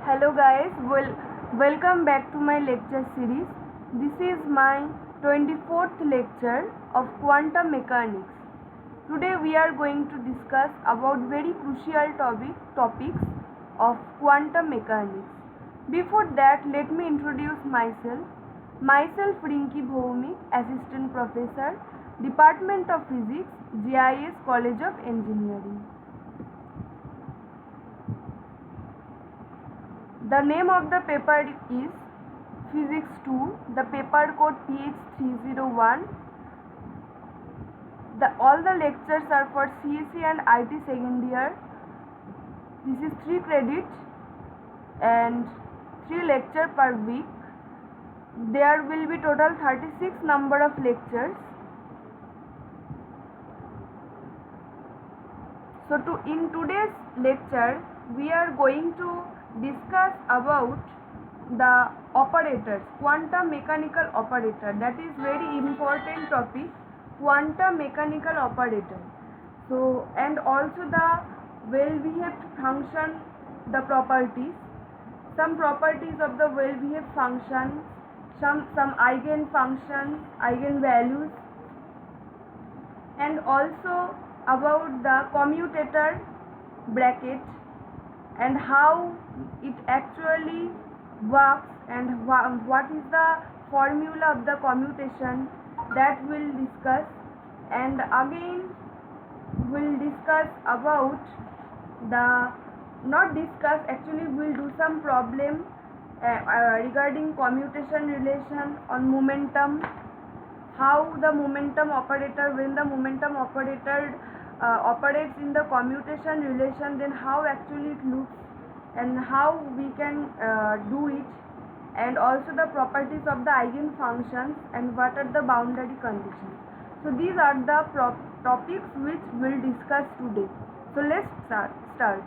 Hello guys, welcome back to my lecture series. This is my 24th lecture of quantum mechanics. Today we are going to discuss about very crucial topics of quantum mechanics. Before that, let me introduce myself. Myself Rinki Bhoumik, Assistant Professor, Department of Physics, JIS College of Engineering. The name of the paper is Physics 2, the paper code PH301. All the lectures are for CSE and IT second year. This is 3 credits and 3 lectures per week. There will be total 36 number of lectures. So in today's lecture, we are going to discuss about the operators, quantum mechanical operator. That is very important topic, quantum mechanical operator. So, and also the well-behaved function, the properties, some properties of the well-behaved function, some eigen functions, eigen values, and also about the commutator bracket and how it actually works and what is the formula of the commutation, that we'll discuss. And again we'll discuss about we'll do some problem regarding commutation relation on momentum, how the momentum operator, when the momentum operator operates in the commutation relation, then how actually it looks and how we can do it, and also the properties of the eigen functions and what are the boundary conditions. So these are the topics which we'll discuss today. So let's start.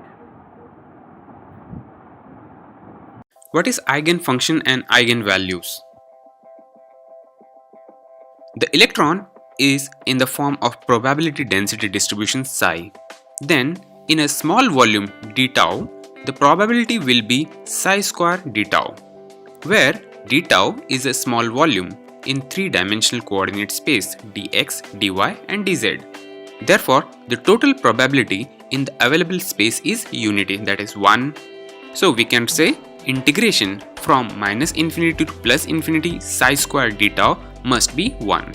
What is eigenfunction and eigenvalues? The electron is in the form of probability density distribution psi. Then, in a small volume d tau, the probability will be psi square d tau, where d tau is a small volume in 3-dimensional coordinate space dx, dy and dz. Therefore, the total probability in the available space is unity, that is 1. So we can say integration from minus infinity to plus infinity psi square d tau must be 1.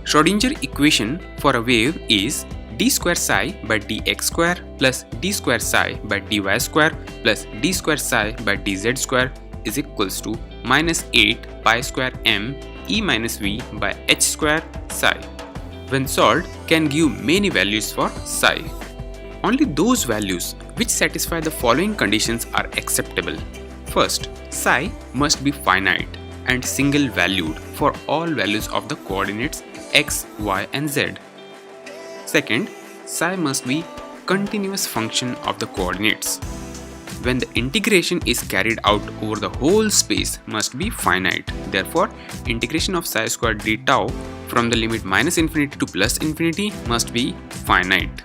Schrödinger equation for a wave is d square psi by dx square plus d square psi by dy square plus d square psi by dz square is equals to minus 8 pi square m e minus v by h square psi. When solved, can give many values for psi. Only those values which satisfy the following conditions are acceptable. First, psi must be finite and single valued for all values of the coordinates x, y and z. Second, psi must be continuous function of the coordinates. When the integration is carried out over the whole space must be finite. Therefore, integration of psi squared d tau from the limit minus infinity to plus infinity must be finite.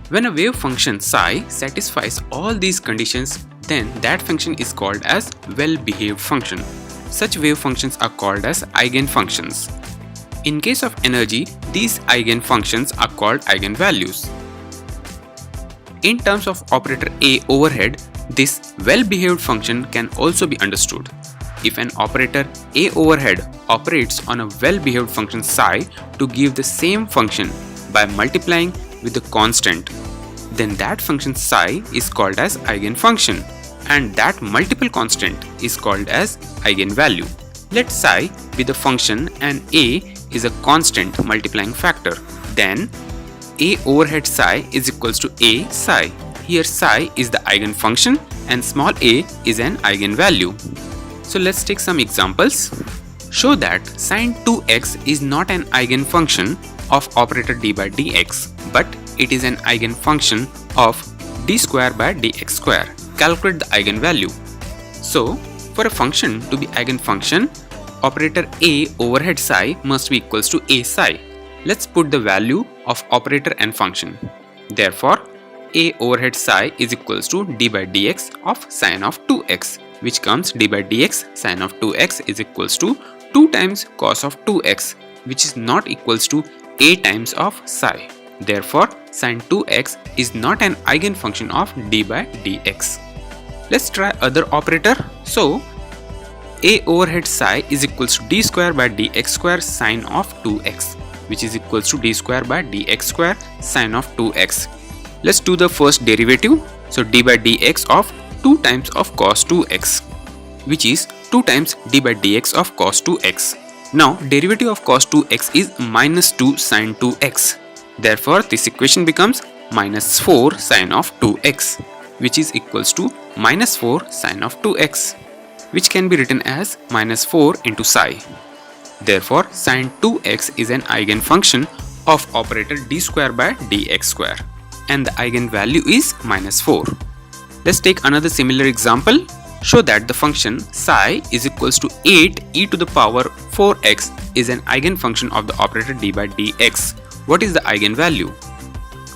When a wave function psi satisfies all these conditions, then that function is called as well-behaved function. Such wave functions are called as eigenfunctions. In case of energy, these eigenfunctions are called eigenvalues. In terms of operator A overhead, this well-behaved function can also be understood. If an operator A overhead operates on a well-behaved function psi to give the same function by multiplying with the constant, then that function psi is called as eigenfunction, and that multiple constant is called as eigenvalue. Let psi be the function and A is a constant multiplying factor. Then A overhead psi is equals to A psi. Here psi is the eigenfunction and small a is an eigenvalue. So let's take some examples. Show that sin 2x is not an eigenfunction of operator d by dx, but it is an eigenfunction of d square by dx square. Calculate the eigenvalue. So, for a function to be eigenfunction, operator A overhead psi must be equals to A psi. Let's put the value of operator and function. Therefore, A overhead psi is equals to d by dx of sine of 2x, which comes d by dx sine of 2x is equals to 2 times cos of 2x, which is not equals to a times of psi. Therefore, sine 2x is not an eigenfunction of d by dx. Let's try other operator. So, a overhead psi is equals to d square by dx square sine of 2x, which is equals to d square by dx square sine of 2x. Let's do the first derivative. So d by dx of 2 times of cos 2x, which is 2 times d by dx of cos 2x. Now derivative of cos 2x is minus 2 sin 2x. Therefore this equation becomes minus 4 sin of 2x, which is equals to minus 4 sin of 2x, which can be written as minus 4 into psi. Therefore sin 2x is an eigenfunction of operator d square by dx square, and the eigenvalue is minus 4. Let's take another similar example. Show that the function psi is equals to 8 e to the power 4x is an eigenfunction of the operator d by dx. What is the eigenvalue?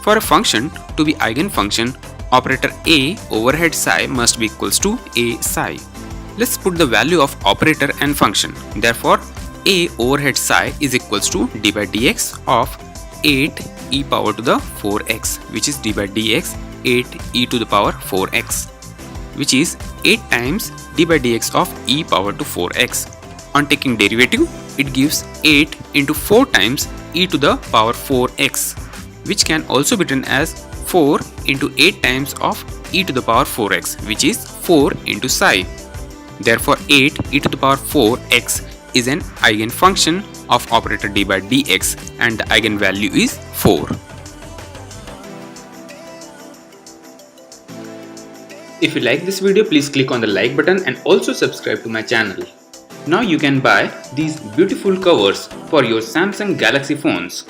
For a function to be eigenfunction, operator a overhead psi must be equals to a psi. Let's put the value of operator and function. Therefore, a overhead psi is equals to d by dx of 8 e power to the 4x, which is d by dx 8 e to the power 4x, which is 8 times d by dx of e power to 4x. On taking derivative, it gives 8 into 4 times e to the power 4x, which can also be written as 4 into 8 times of e to the power 4x, which is 4 into psi. Therefore 8 e to the power 4x is an eigenfunction of operator d by dx, and the eigenvalue is 4. If you like this video, please click on the like button and also subscribe to my channel. Now you can buy these beautiful covers for your Samsung Galaxy phones.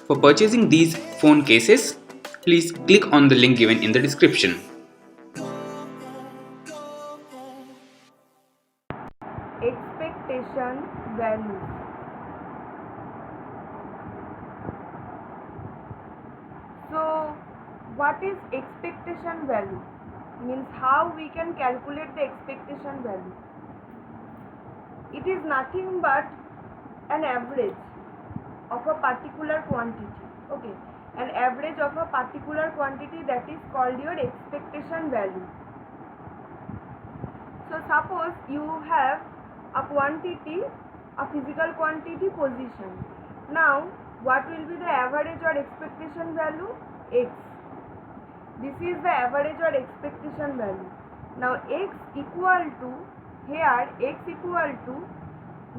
For purchasing these phone cases, please click on the link given in the description. Expectation value. So what is expectation value? Means how we can calculate the expectation value. It is nothing but an average of a particular quantity. Okay, an average of a particular quantity, that is called your expectation value. So suppose you have a quantity, a physical quantity position. Now what will be the average or expectation value? X. This is the average or expectation value. Now x equal to, here x equal to,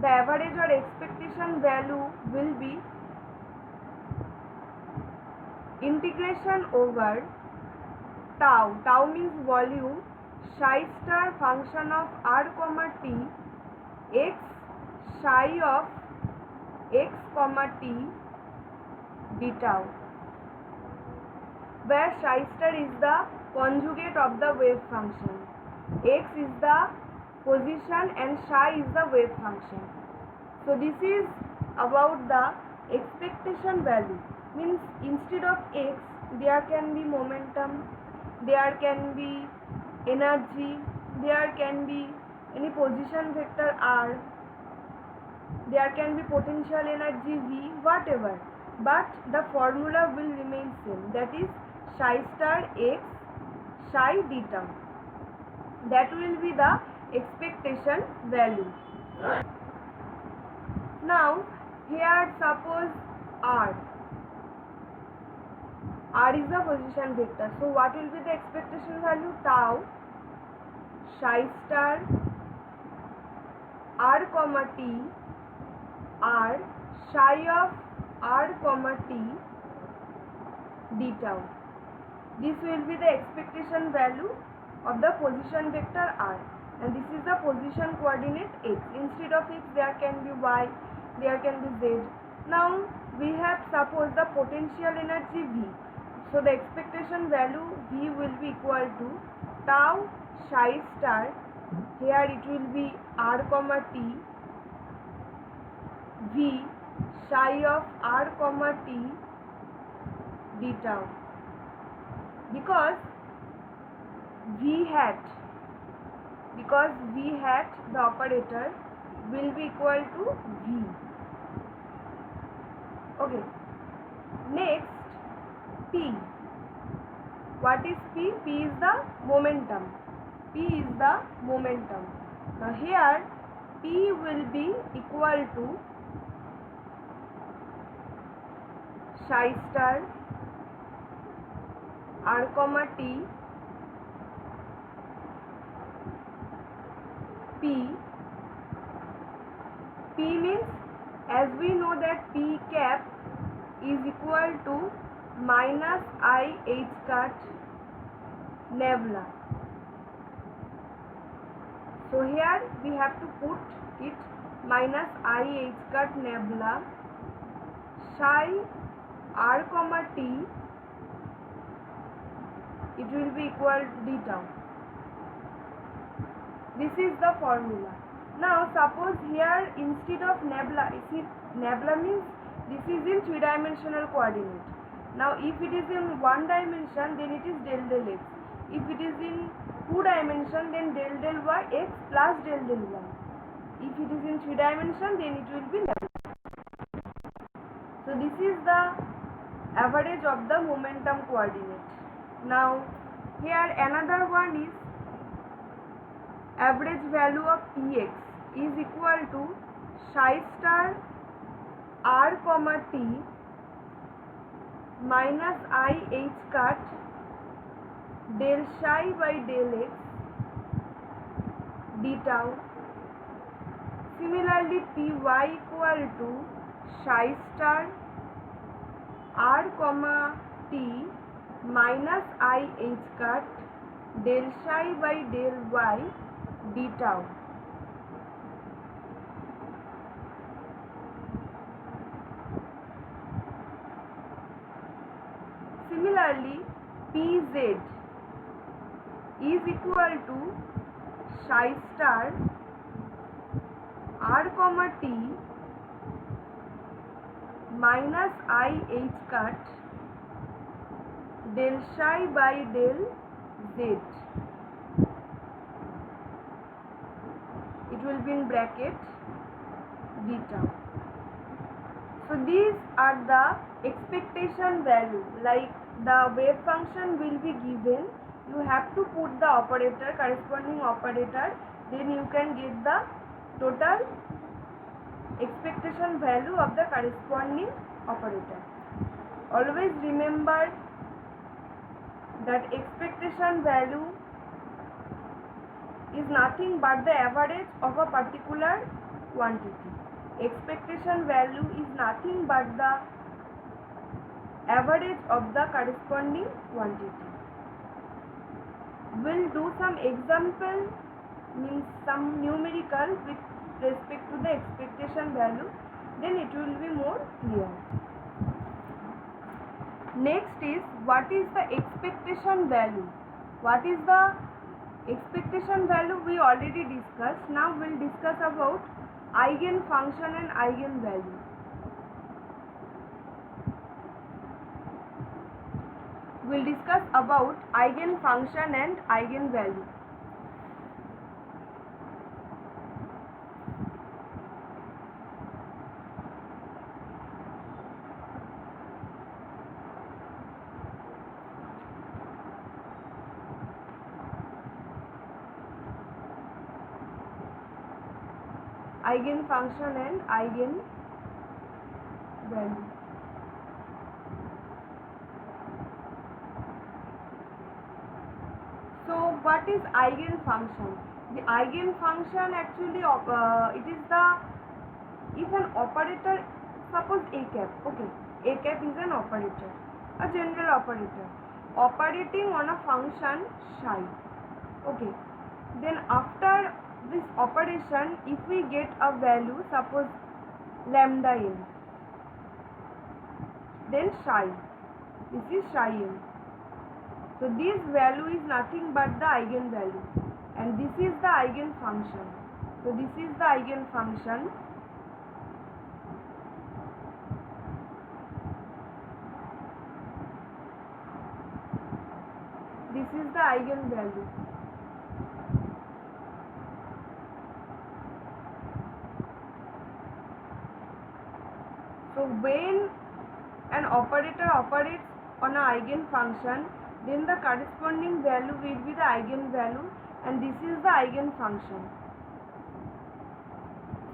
the average or expectation value will be integration over tau. Tau means volume, psi star function of r comma t, x psi of x comma t d tau, where psi star is the conjugate of the wave function, x is the position and psi is the wave function. So this is about the expectation value. Means instead of x there can be momentum, there can be energy, there can be any position vector r, there can be potential energy v, whatever, but the formula will remain same, that is psi star x psi d tau. That will be the expectation value. Now here suppose r is the position vector. So what will be the expectation value? Tau psi star r comma t r psi of r comma t d tau. This will be the expectation value of the position vector r, and this is the position coordinate x. Instead of x there can be y, there can be z. Now we have suppose the potential energy v. So the expectation value v will be equal to tau psi star, here it will be r comma t, v psi of r comma t d tau. because v hat the operator will be equal to v. Okay, next p. What is p? P is the momentum. Now here p will be equal to psi star r comma t p. P means, as we know that p cap is equal to minus I h cut nebula. So here we have to put it minus I h cut nebula psi r comma t, it will be equal to d tau. This is the formula. Now suppose here instead of nebula, see nebula means this is in 3-dimensional coordinate. Now if it is in 1 dimension, then it is del del x. If it is in 2 dimension, then del del y x plus del del y. If it is in 3 dimension, then it will be nebula. So this is the average of the momentum coordinate. Now here another one is average value of Px is equal to psi star r comma t minus I h cut del psi by del x d tau. Similarly Py equal to psi star r comma t minus I h cut del psi by del y d tau. Similarly Pz is equal to psi star r comma t minus I h cut del psi by del z. It will be in bracket d tau. So these are the expectation value. Like the wave function will be given, you have to put the operator, corresponding operator, then you can get the total expectation value of the corresponding operator. Always remember that expectation value is nothing but the average of a particular quantity. Expectation value is nothing but the average of the corresponding quantity. We'll do some example, means some numerical with respect to the expectation value, then it will be more clear. Next is, what is the expectation value? What is the expectation value we already discussed. Now we'll discuss about eigenfunction and eigenvalue. We'll discuss about eigenfunction and eigenvalue. Eigenfunction and eigenvalue. So what is eigenfunction? The eigenfunction actually it is the, if an operator, suppose a cap, okay, a cap is an operator, a general operator operating on a function psi, okay, then after this operation, if we get a value, suppose lambda n, then psi, this is psi n. So this value is nothing but the eigenvalue, and this is the eigenfunction. So this is the eigenfunction. this is the eigenvalue. So when an operator operates on an eigenfunction, then the corresponding value will be the eigenvalue, and this is the eigenfunction.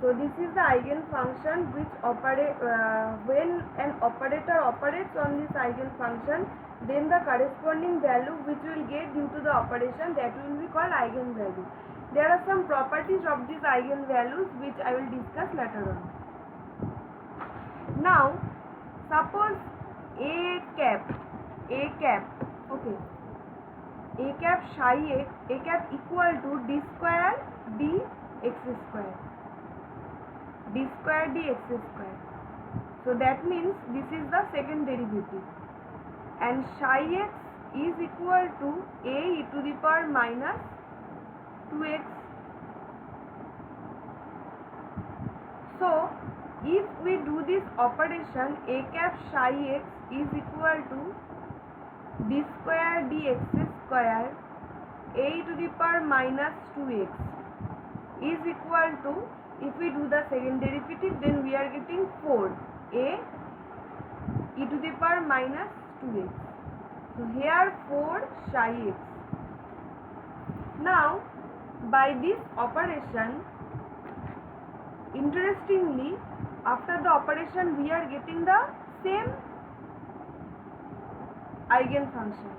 So this is the eigenfunction which when an operator operates on this eigenfunction, then the corresponding value which will get due to the operation, that will be called eigenvalue. There are some properties of these eigenvalues which I will discuss later on. Now suppose a cap okay, a cap psi x, a cap equal to d square dx square, d square dx square. So that means this is the second derivative, and psi x is equal to a e to the power minus 2x. So if we do this operation, a cap psi x is equal to d square dx square a e to the power minus 2x is equal to, if we do the second derivative, then we are getting 4 a e to the power minus 2x. So here 4 psi x. Now by this operation, interestingly, after the operation we are getting the same eigenfunction.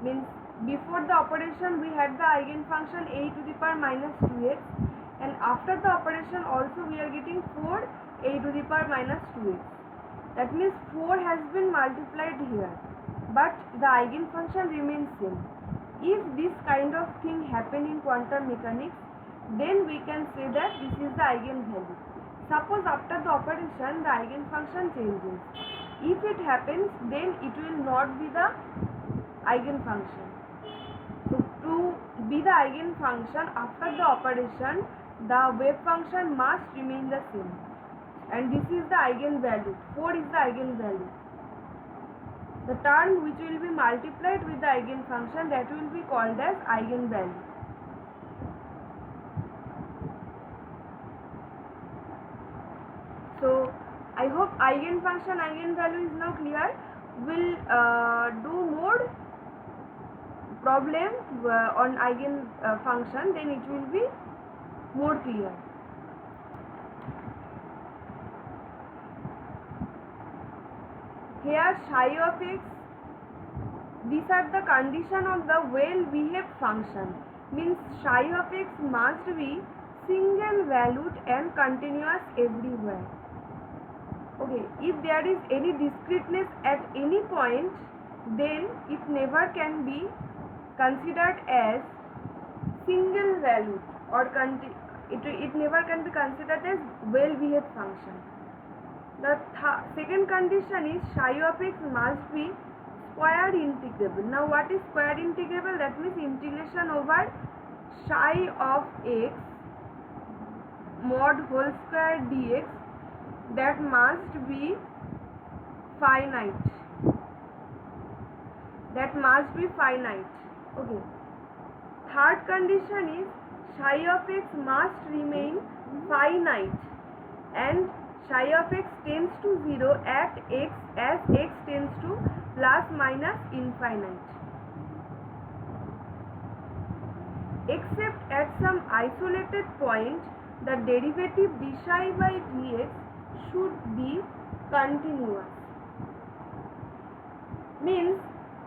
Means before the operation we had the eigenfunction a to the power minus 2x, and after the operation also we are getting 4 a to the power minus 2x. That means 4 has been multiplied here, but the eigenfunction remains same. If this kind of thing happen in quantum mechanics, then we can say that this is the eigenvalue. Suppose after the operation the eigenfunction changes. If it happens, then it will not be the eigenfunction. So to be the eigenfunction after the operation, the wave function must remain the same, and this is the eigenvalue. 4 is the eigenvalue. The term which will be multiplied with the eigenfunction, that will be called as eigenvalue. So I hope eigenfunction, eigenvalue is now clear. We'll do more problem on eigenfunction, then it will be more clear. Here psi of x, these are the condition of the well-behaved function. Means psi of x must be single valued and continuous everywhere. Okay, if there is any discreteness at any point, then it never can be considered as single valued, or it never can be considered as well-behaved function. The second condition is psi of x must be square integrable. Now what is square integrable? That means integration over psi of x mod whole square dx, that must be finite. That must be finite. Okay. Third condition is psi of x must remain finite, and psi of x tends to 0 at x as x tends to plus minus infinite, except at some isolated point the derivative d psi by dx should be continuous. Means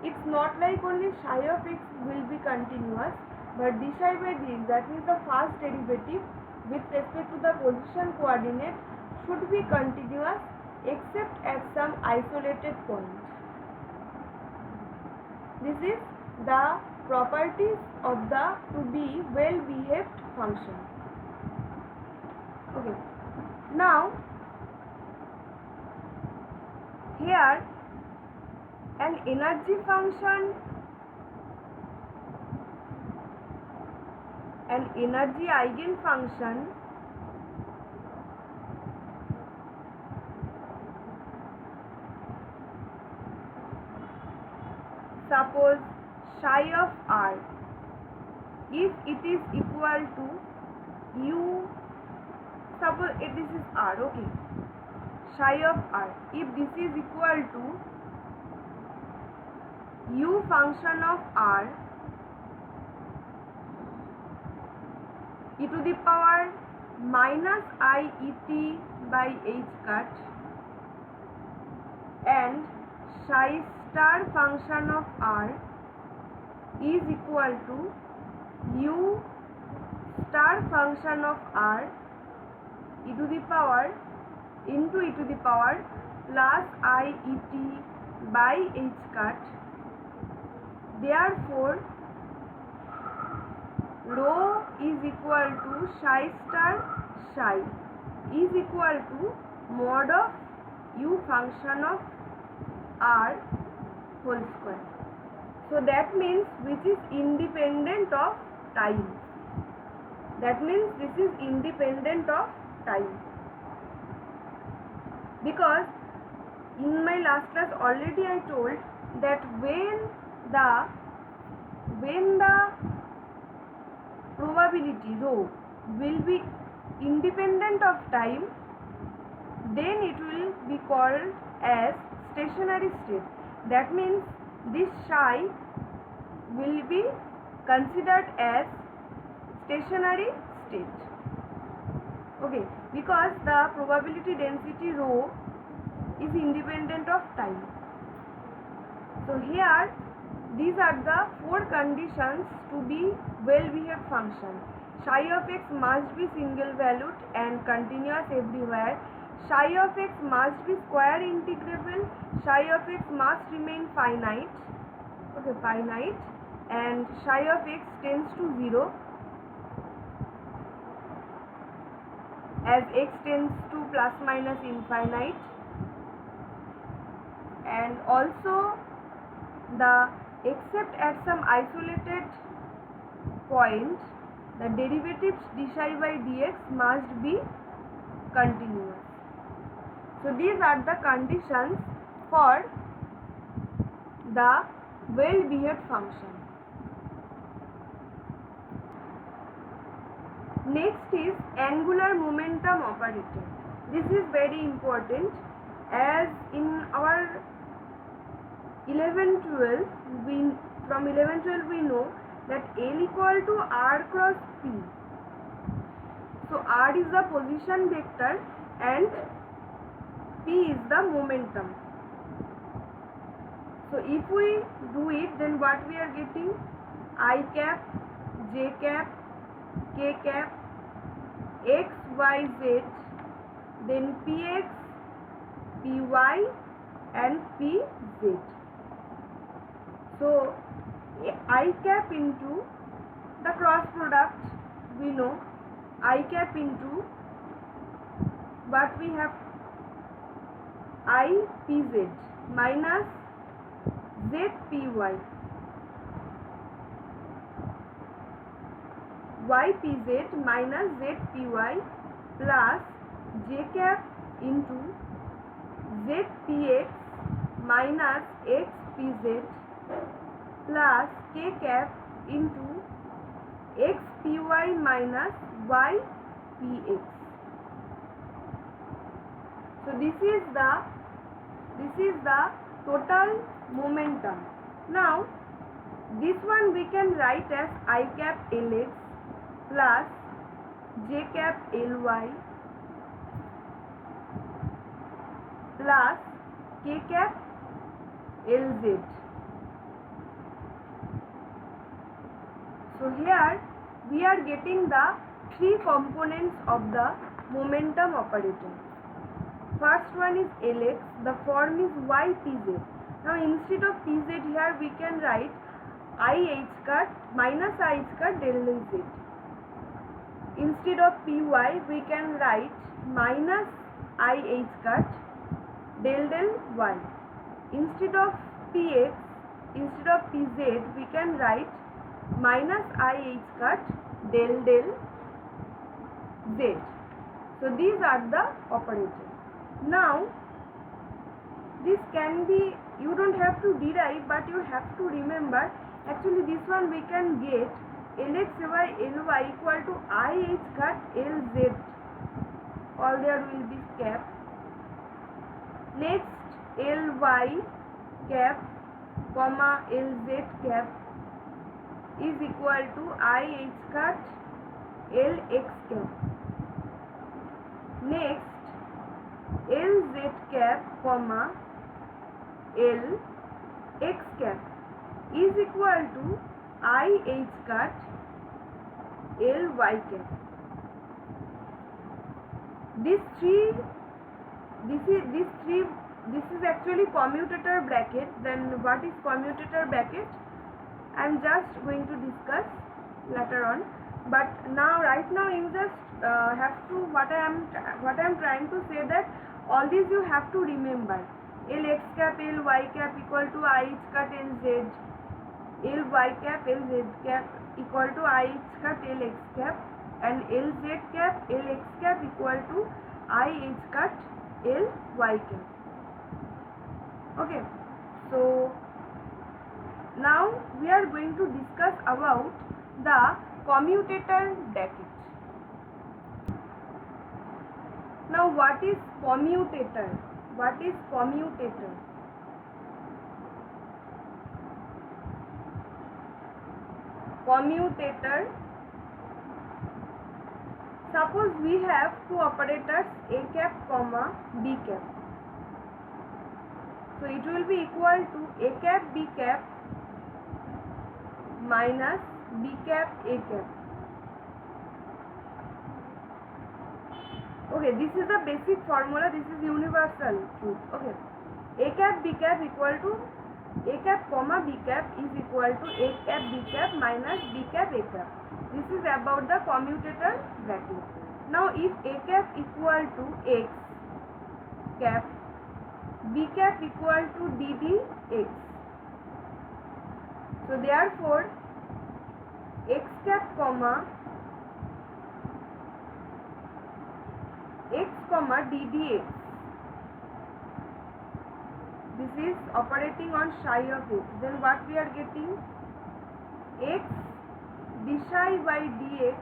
it's not like only psi of x will be continuous, but d psi by dx, that means the first derivative with respect to the position coordinate, should be continuous except at some isolated point. This is the properties of the to be well-behaved function. Okay. Now here an energy function, an energy eigenfunction suppose psi of r, if it is equal to u, suppose this is r, okay, psi of r, if this is equal to u function of r e to the power minus I e t by h cut, and psi star function of r is equal to u star function of r e to the power into e to the power plus I e t by h cut. Therefore rho is equal to psi star psi is equal to mod of u function of r whole square. So that means which is independent of time. That means this is independent of time, because in my last class already I told that when the probability rho will be independent of time, then it will be called as stationary state. That means this psi will be considered as stationary state, okay, because the probability density rho is independent of time. So here these are the four conditions to be well-behaved function. Psi of x must be single valued and continuous everywhere. Psi of x must be square integrable. Psi of x must remain finite, okay, finite, and psi of x tends to 0 as x tends to plus minus infinite, and also the except at some isolated point the derivatives dy by dx must be continuous. So these are the conditions for the well-behaved function. Next is angular momentum operator. This is very important, as in our 11-12 from 11-12 we know that L equal to r cross p. So r is the position vector and p is the momentum. So if we do it, then what we are getting? I cap, j cap, k cap, x, y, z, then px, py and pz. So I cap into the cross product, we know I cap into what we have, I pz minus z py, y pz minus z py plus j cap into z px minus x pz plus k cap into x py minus y px. So this is the total momentum. Now this one we can write as I cap Lx plus j cap Ly plus k cap Lz. So here we are getting the three components of the momentum operator. First one is Lx, the form is ypz. Now instead of pz here we can write I h cut minus I h cut del del z. Instead of py we can write minus I h cut del del y. Instead of px, instead of pz we can write minus I h cut del del z. So these are the operators. Now this can be you don't have to derive, but you have to remember. Actually this one we can get Lx by Ly equal to I h cut Lz, all there will be cap. Next Ly cap comma Lz cap is equal to I h cut Lx cap. Next Lz cap comma Lx cap is equal to I h cut Ly cap. This is actually commutator bracket. Then what is commutator bracket? I am just going to discuss later on. But now, right now, you just have to what I am trying to say, that all these you have to remember. Lx cap Ly cap equal to I h cut Lz. Ly cap Lz cap equal to I h cut Lx cap, and Lz cap Lx cap equal to I h cut Ly cap. Okay, so now we are going to discuss about the commutator bracket. Now what is commutator? What is commutator? Commutator, suppose we have two operators a cap comma b cap. So it will be equal to a cap b cap minus b cap a cap. Okay, this is the basic formula, this is universal truth. Okay, a cap b cap equal to a cap comma b cap is equal to a cap b cap minus b cap a cap. This is about the commutator bracket. Now if a cap equal to x cap, b cap equal to ddx, so therefore x cap comma x comma ddx, this is operating on psi of x. Then what we are getting? X d psi by dx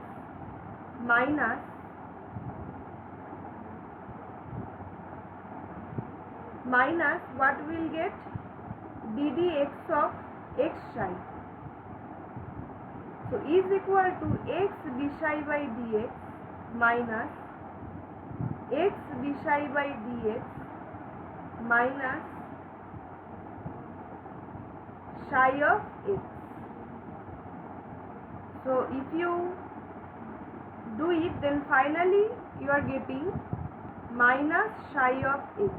minus what we will get? ddx of x psi. So is equal to x d psi by dx minus x d psi by dx minus psi of x. So if you do it, then finally you are getting minus psi of x.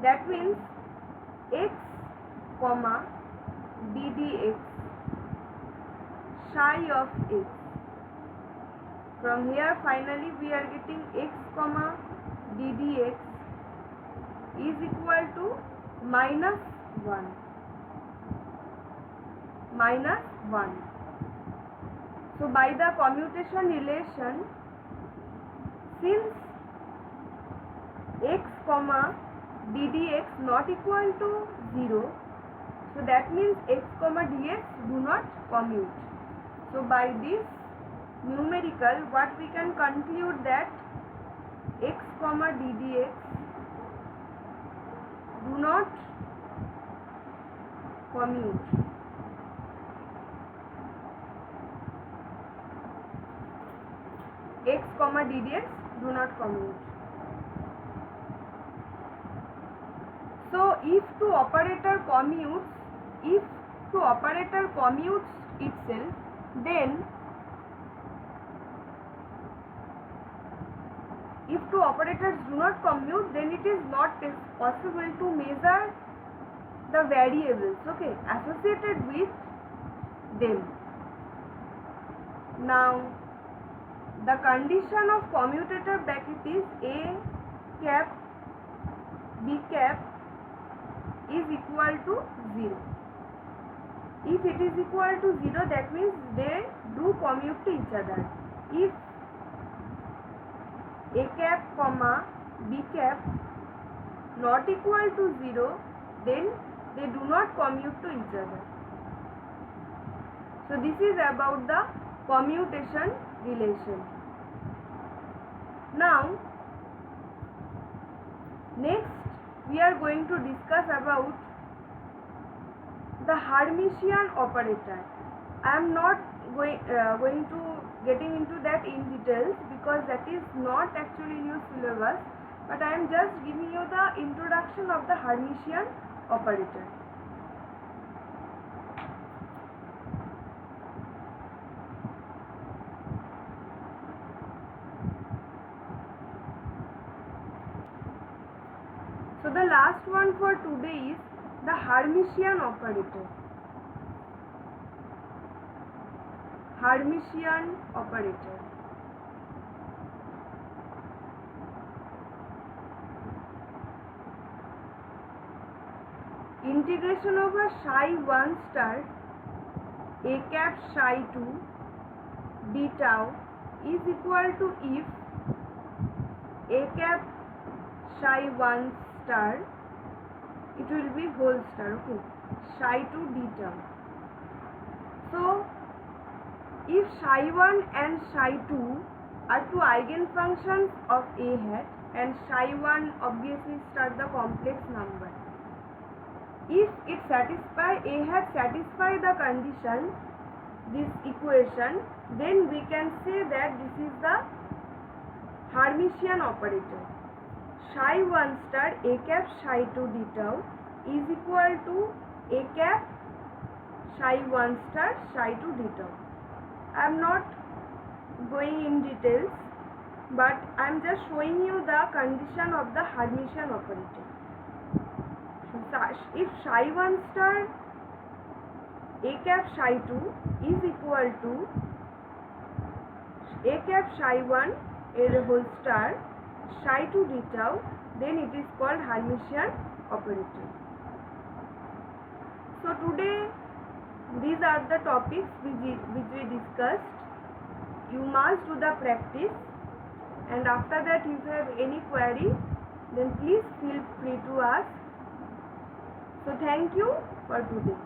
That means x comma ddx psi of x. From here finally we are getting x comma ddx is equal to minus 1. Minus 1. So by the commutation relation, since x comma ddx not equal to 0, so that means x comma dx do not commute. So by this numerical, what we can conclude, that x comma ddx do not commute. X comma ddx do not commute. So if two operator commutes, itself, then if two operators do not commute, then it is not possible to measure the variables, okay, associated with them. Now the condition of commutator bracket is a cap b cap is equal to 0. If it is equal to 0, that means they do commute to each other. If a cap comma b cap not equal to 0, then they do not commute to each other. So this is about the commutation relation. Now next we are going to discuss about the Hermitian operator. I am not going to getting into that in details because that is not actually in your syllabus, but I am just giving you the introduction of the Hermitian operator. So the last one for today is the Hermitian operator. Hermitian operator. Integration over psi 1 star a cap psi 2 d tau is equal to if a cap psi 1 star, it will be whole star, okay, psi 2 d tau. So if psi 1 and psi 2 are two eigenfunctions of a hat and psi 1 obviously start the complex number, if it satisfy a hat satisfy the condition, this equation, then we can say that this is the Hermitian operator. Psi 1 star a cap psi 2 d tau is equal to a cap psi 1 star psi 2 d tau. I am not going in details, but I am just showing you the condition of the Hermitian operator. If psi 1 star a cap psi 2 is equal to a cap psi 1 a whole star psi 2 d tau, then it is called Hermitian operator. So today these are the topics which we discussed. You must do the practice, and after that if you have any query, then please feel free to ask. So thank you for today.